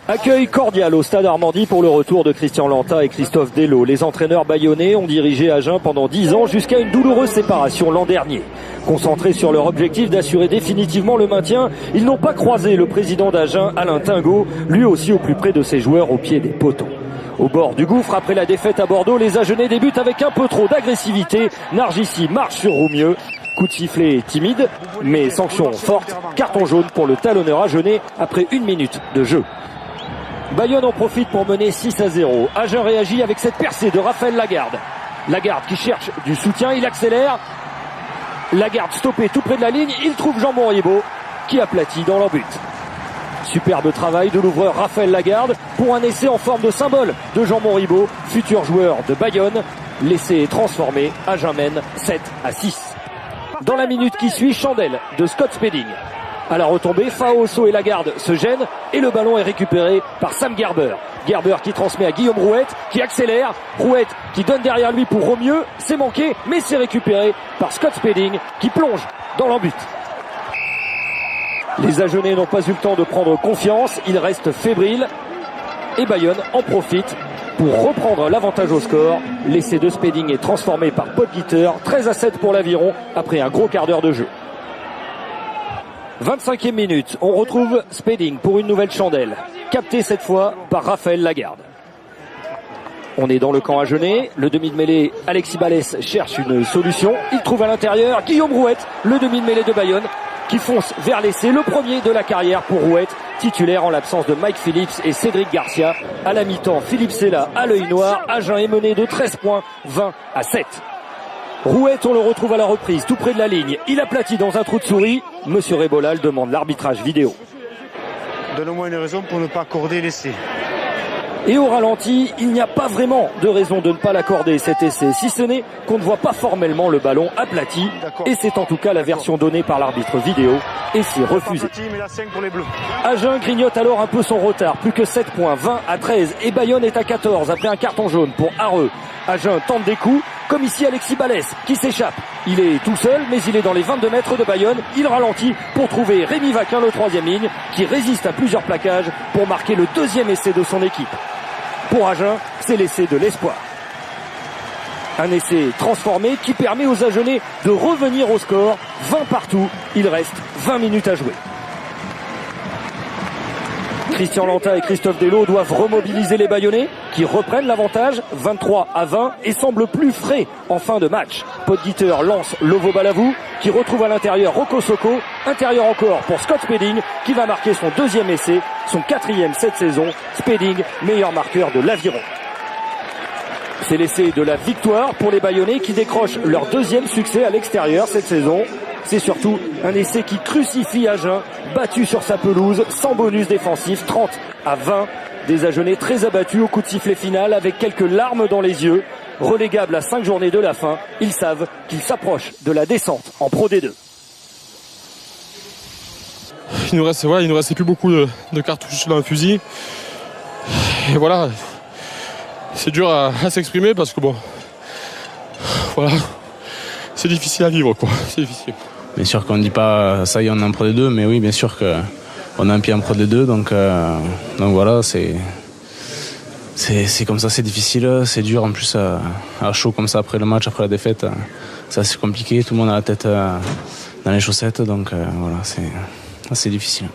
Accueil cordial au stade Armandie pour le retour de Christian Lanta et Christophe Delot. Les entraîneurs bayonnais ont dirigé Agen pendant 10 ans jusqu'à une douloureuse séparation l'an dernier. Concentrés sur leur objectif d'assurer définitivement le maintien, ils n'ont pas croisé le président d'Agen, Alain Tingot, lui aussi au plus près de ses joueurs au pied des poteaux. Au bord du gouffre, après la défaite à Bordeaux, les Agenais débutent avec un peu trop d'agressivité. Nargissi marche sur Roumieux. Coup de sifflet timide, mais sanction forte. Carton jaune pour le talonneur agenais après 1 minute de jeu. Bayonne en profite pour mener 6-0. Agen réagit avec cette percée de Raphaël Lagarde. Lagarde qui cherche du soutien, il accélère. Lagarde stoppé tout près de la ligne, il trouve Jean Monribaud qui aplatit dans l'embut. Superbe travail de l'ouvreur Raphaël Lagarde pour un essai en forme de symbole de Jean Monribaud, futur joueur de Bayonne. L'essai est transformé, Agen mène 7-6. Dans la minute qui suit, chandelle de Scott Spedding. À la retombée, Faoso et Lagarde se gênent et le ballon est récupéré par Sam Gerber. Gerber qui transmet à Guillaume Rouette, qui accélère. Rouette qui donne derrière lui pour Romieux. C'est manqué, mais c'est récupéré par Scott Spedding qui plonge dans l'embut. Les Agenais n'ont pas eu le temps de prendre confiance, ils restent fébriles. Et Bayonne en profite pour reprendre l'avantage au score. L'essai de Spedding est transformé par Podgitter. 13-7 pour l'Aviron après un gros quart d'heure de jeu. 25e minute, on retrouve Spedding pour une nouvelle chandelle, captée cette fois par Raphaël Lagarde. On est dans le camp agenais, le demi de mêlée Alexis Balès cherche une solution, il trouve à l'intérieur Guillaume Rouette, le demi de mêlée de Bayonne, qui fonce vers l'essai, le premier de la carrière pour Rouette, titulaire en l'absence de Mike Phillips et Cédric Garcia. À la mi-temps, Philippe Sella à l'œil noir, Agen est mené de 13 points, 20-7. Rouette, on le retrouve à la reprise, tout près de la ligne. Il aplatit dans un trou de souris. Monsieur Rébolal demande l'arbitrage vidéo. Donne-moi une raison pour ne pas accorder l'essai. Et au ralenti, il n'y a pas vraiment de raison de ne pas l'accorder cet essai, si ce n'est qu'on ne voit pas formellement le ballon aplati. Et c'est en tout cas la version donnée par l'arbitre vidéo. Et c'est refusé. Agen grignote alors un peu son retard, plus que 7 points, 20-13. Et Bayonne est à 14 après un carton jaune pour Areux. Agen tente des coups, comme ici Alexis Balès qui s'échappe. Il est tout seul, mais il est dans les 22 mètres de Bayonne. Il ralentit pour trouver Rémi Vaquin, le 3e ligne, qui résiste à plusieurs plaquages pour marquer le 2e essai de son équipe. Pour Agen, c'est l'essai de l'espoir. Un essai transformé qui permet aux Agenais de revenir au score. 20 partout, il reste 20 minutes à jouer. Christian Lanta et Christophe Delot doivent remobiliser les Bayonnais qui reprennent l'avantage 23-20 et semblent plus frais en fin de match. Podgitter lance Lovo Balavou qui retrouve à l'intérieur Rocco Socco. Intérieur encore pour Scott Spedding qui va marquer son 2e essai, son 4e cette saison. Spedding, meilleur marqueur de l'Aviron. C'est l'essai de la victoire pour les Bayonnais qui décrochent leur 2e succès à l'extérieur cette saison. C'est surtout un essai qui crucifie Agen, battu sur sa pelouse, sans bonus défensif, 30-20. Des Agenais très abattus au coup de sifflet final avec quelques larmes dans les yeux. Relégables à 5 journées de la fin, ils savent qu'ils s'approchent de la descente en Pro D2. Il nous restait plus beaucoup de cartouches dans le fusil. Et voilà, c'est dur à s'exprimer parce que bon, voilà, c'est difficile à vivre quoi, c'est difficile. Bien sûr qu'on ne dit pas ça y est on est en Pro D2, mais oui bien sûr qu'on a un pied en Pro D2, donc voilà, c'est comme ça, c'est difficile, c'est dur en plus à chaud comme ça après le match, après la défaite, c'est assez compliqué, tout le monde a la tête dans les chaussettes, donc voilà, c'est difficile.